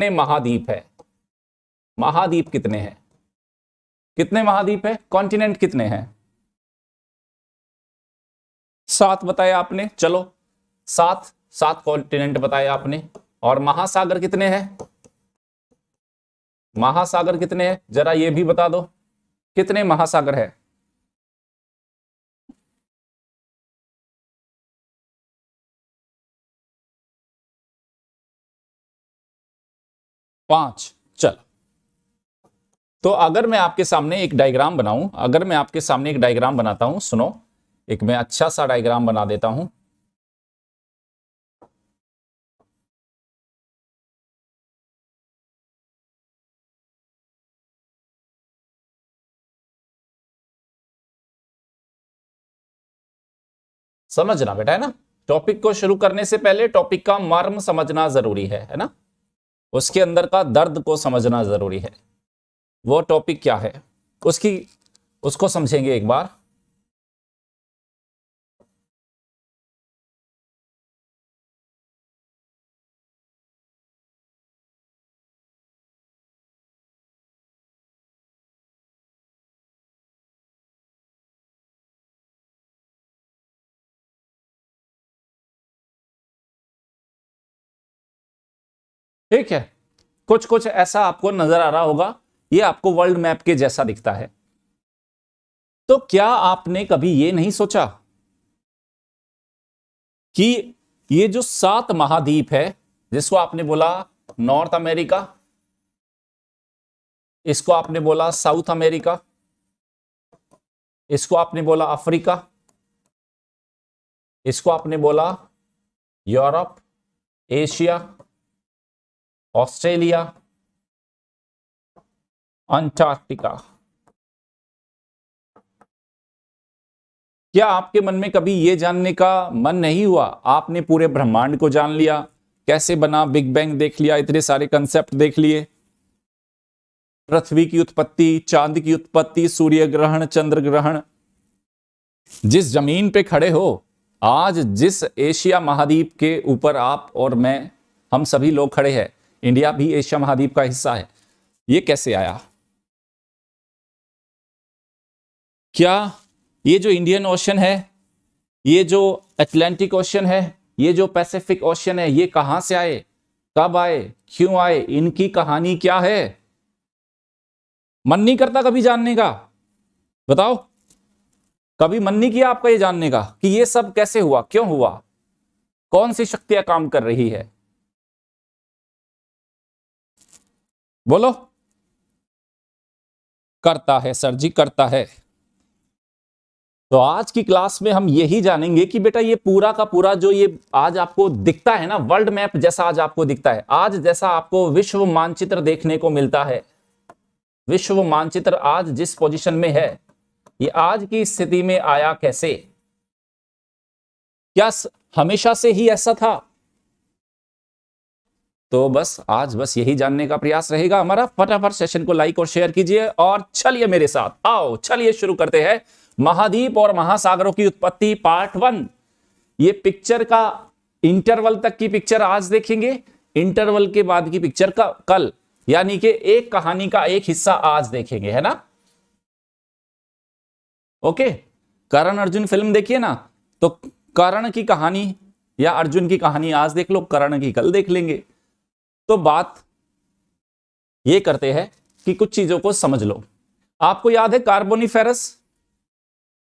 कितने महाद्वीप है? महाद्वीप कितने हैं? कितने महाद्वीप है? कॉन्टिनेंट कितने हैं? 7 बताया आपने। चलो 7 कॉन्टिनेंट बताया आपने। और महासागर कितने हैं? महासागर कितने हैं जरा ये भी बता दो, कितने महासागर है? पांच। चल, तो अगर मैं आपके सामने एक डायग्राम बनाऊं, अगर मैं आपके सामने एक डायग्राम बनाता हूं, सुनो, एक मैं अच्छा सा डायग्राम बना देता हूं। समझना बेटा, है ना? टॉपिक को शुरू करने से पहले टॉपिक का मर्म समझना जरूरी है ना? उसके अंदर का दर्द को समझना जरूरी है। वो टॉपिक क्या है उसको समझेंगे एक बार। ठीक है, कुछ कुछ ऐसा आपको नजर आ रहा होगा, ये आपको वर्ल्ड मैप के जैसा दिखता है। तो क्या आपने कभी ये नहीं सोचा कि ये जो 7 महाद्वीप है, जिसको आपने बोला नॉर्थ अमेरिका, इसको आपने बोला साउथ अमेरिका, इसको आपने बोला अफ्रीका, इसको आपने बोला यूरोप, एशिया, ऑस्ट्रेलिया, अंटार्कटिका। क्या आपके मन में कभी यह जानने का मन नहीं हुआ? आपने पूरे ब्रह्मांड को जान लिया, कैसे बना, बिग बैंग देख लिया, इतने सारे कंसेप्ट देख लिए, पृथ्वी की उत्पत्ति, चांद की उत्पत्ति, सूर्य ग्रहण, चंद्र ग्रहण। जिस जमीन पे खड़े हो आज, जिस एशिया महाद्वीप के ऊपर आप और मैं, हम सभी लोग खड़े हैं, इंडिया भी एशिया महाद्वीप का हिस्सा है, ये कैसे आया? क्या ये जो इंडियन ओशन है, ये जो अटलांटिक ओशन है, ये जो पैसिफिक ओशन है, ये कहां से आए, कब आए, क्यों आए, इनकी कहानी क्या है? मन नहीं करता कभी जानने का? बताओ, कभी मन नहीं किया आपका ये जानने का कि ये सब कैसे हुआ, क्यों हुआ, कौन सी शक्तियां काम कर रही है? बोलो। करता है सर जी, करता है। तो आज की क्लास में हम यही जानेंगे कि बेटा ये पूरा का पूरा जो ये आज आपको दिखता है ना, वर्ल्ड मैप जैसा आज आपको दिखता है, आज जैसा आपको विश्व मानचित्र देखने को मिलता है, विश्व मानचित्र आज जिस पोजीशन में है, ये आज की स्थिति में आया कैसे? क्या हमेशा से ही ऐसा था? तो बस आज बस यही जानने का प्रयास रहेगा हमारा। फटाफट सेशन को लाइक और शेयर कीजिए और चलिए मेरे साथ, आओ चलिए शुरू करते हैं। महाद्वीप और महासागरों की उत्पत्ति पार्ट 1। ये पिक्चर का इंटरवल तक की पिक्चर आज देखेंगे, इंटरवल के बाद की पिक्चर का कल, यानी कि एक कहानी का एक हिस्सा आज देखेंगे, है ना? ओके, करण अर्जुन फिल्म देखिए ना, तो करण की कहानी या अर्जुन की कहानी आज देख लो, करण की कल देख लेंगे। तो बात ये करते हैं कि कुछ चीजों को समझ लो। आपको याद है कार्बोनिफेरस?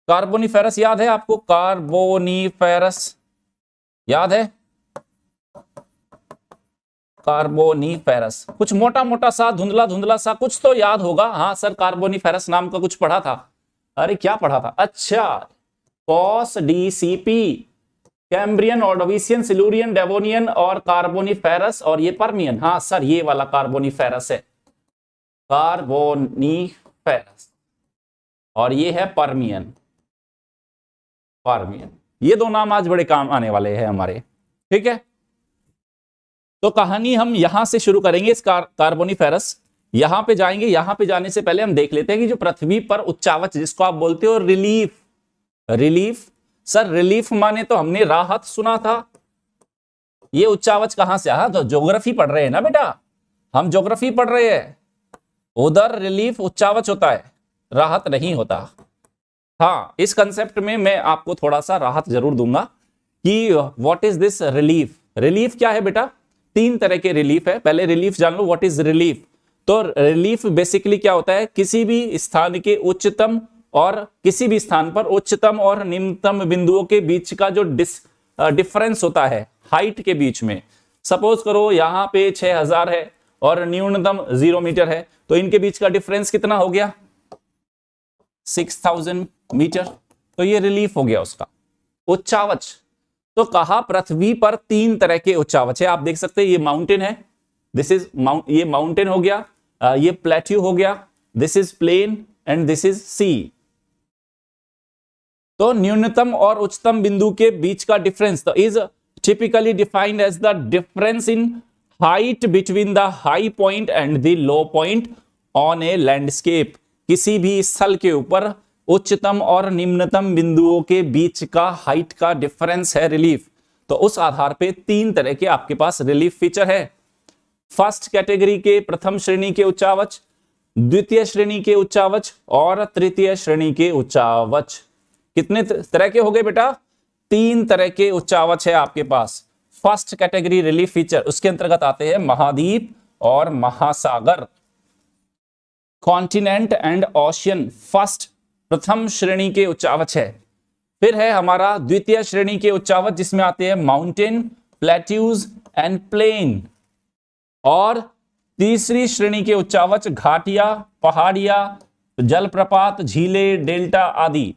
कार्बोनिफेरस याद है आपको? कार्बोनिफेरस याद है? कार्बोनिफेरस कुछ मोटा मोटा सा, धुंधला धुंधला सा कुछ तो याद होगा। हाँ सर, कार्बोनिफेरस नाम का कुछ पढ़ा था। अरे क्या पढ़ा था? अच्छा, cos DCP, Cambrian, Ordovician, Silurian, Devonian और कार्बोनिफेरस, और ये पर्मियन। हाँ सर, ये वाला कार्बोनिफेरस है, कार्बोनिफेरस, और ये है पर्मियन। पर्मियन, ये दो नाम आज बड़े काम आने वाले हैं हमारे, ठीक है? तो कहानी हम यहां से शुरू करेंगे, इस कार्बोनिफेरस। यहां पे जाएंगे, यहां पे जाने से पहले हम देख लेते हैं कि जो पृथ्वी पर उच्चावच, जिसको आप बोलते हो रिलीफ, रिलीफ सर, रिलीफ माने तो हमने राहत सुना था, ये उच्चावच कहां से आया? तो ज्योग्राफी पढ़ रहे हैं ना बेटा, हम ज्योग्राफी पढ़ रहे हैं, उधर रिलीफ उच्चावच होता है, राहत नहीं होता। हाँ, इस कंसेप्ट में मैं आपको थोड़ा सा राहत जरूर दूंगा कि what is this relief. Relief क्या है बेटा? 3 तरह के रिलीफ है। पहले रिलीफ जान लो, व्हाट इज रिलीफ। तो रिलीफ बेसिकली क्या होता है? किसी भी स्थान के उच्चतम और किसी भी स्थान पर उच्चतम और निम्नतम बिंदुओं के बीच का जो डिफरेंस होता है हाइट के बीच में। सपोज करो यहां पे 6000 है और न्यूनतम 0 मीटर है, तो इनके बीच का डिफरेंस कितना हो गया? 6000 मीटर। तो ये रिलीफ हो गया उसका। उच्चावच तो कहा पृथ्वी पर 3 तरह के उच्चावच है। आप देख सकते हैं ये माउंटेन है, दिस इज ये माउंटेन हो गया, ये प्लेट्यू हो गया, this is plain and this is sea. तो न्यूनतम और उच्चतम बिंदु के बीच का difference is typically defined as the difference in height between the high point and the low point on a landscape. किसी भी स्थल के ऊपर उच्चतम और निम्नतम बिंदुओं के बीच का हाइट का डिफरेंस है रिलीफ। तो उस आधार पे 3 तरह के आपके पास रिलीफ फीचर है। फर्स्ट कैटेगरी के प्रथम श्रेणी के उच्चावच, द्वितीय श्रेणी के उच्चावच और तृतीय श्रेणी के उच्चावच। कितने तरह के हो गए बेटा? 3 तरह के उच्चावच है आपके पास। फर्स्ट कैटेगरी रिलीफ फीचर, उसके अंतर्गत आते हैं महाद्वीप और महासागर, कॉन्टिनेंट एंड ओशियन। फर्स्ट प्रथम श्रेणी के उच्चावच है। फिर है हमारा द्वितीय श्रेणी के उच्चावच, जिसमें आते हैं माउंटेन, प्लेट्यूज एंड प्लेन। और तीसरी श्रेणी के उच्चावच घाटिया, पहाड़िया, जलप्रपात, झीलें, डेल्टा आदि।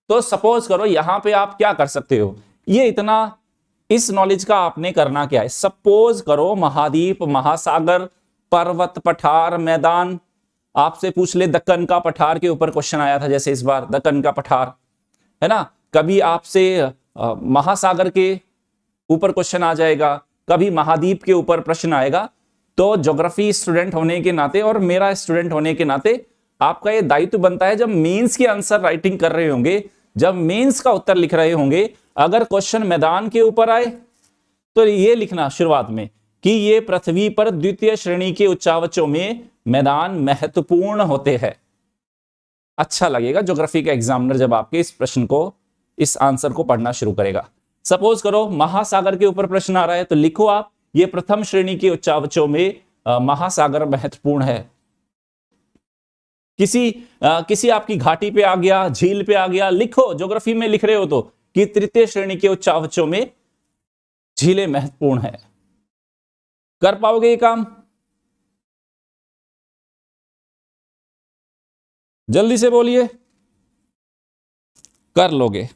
तो सपोज करो यहां पे आप क्या कर सकते हो, ये इतना इस नॉलेज का आपने करना क्या है। सपोज करो महाद्वीप, महासागर, पर्वत, पठार, मैदान, आपसे पूछ ले दक्कन का पठार के ऊपर क्वेश्चन आया था, जैसे इस बार दक्कन का पठार है ना। कभी आपसे महासागर के ऊपर क्वेश्चन आ जाएगा, कभी महाद्वीप के ऊपर प्रश्न आएगा। तो ज्योग्राफी स्टूडेंट होने के नाते और मेरा स्टूडेंट होने के नाते आपका यह दायित्व बनता है, जब मेंस की आंसर राइटिंग कर रहे होंगे, जब मेंस का उत्तर लिख रहे होंगे, अगर क्वेश्चन मैदान के ऊपर आए तो ये लिखना शुरुआत में कि ये पृथ्वी पर द्वितीय श्रेणी के उच्चावचों में मैदान महत्वपूर्ण होते हैं। अच्छा लगेगा ज्योग्राफी का एग्जामिनर जब आपके इस प्रश्न को, इस आंसर को पढ़ना शुरू करेगा। सपोज करो महासागर के ऊपर प्रश्न आ रहा है, तो लिखो आप ये प्रथम श्रेणी के उच्चावचों में महासागर महत्वपूर्ण है। किसी आपकी घाटी पे आ गया, झील पे आ गया, लिखो ज्योग्राफी में लिख रहे हो तो कि तृतीय श्रेणी के उच्चावचों में झीलें महत्वपूर्ण है। कर पाओगे ये काम? जल्दी से बोलिए, कर लोगे?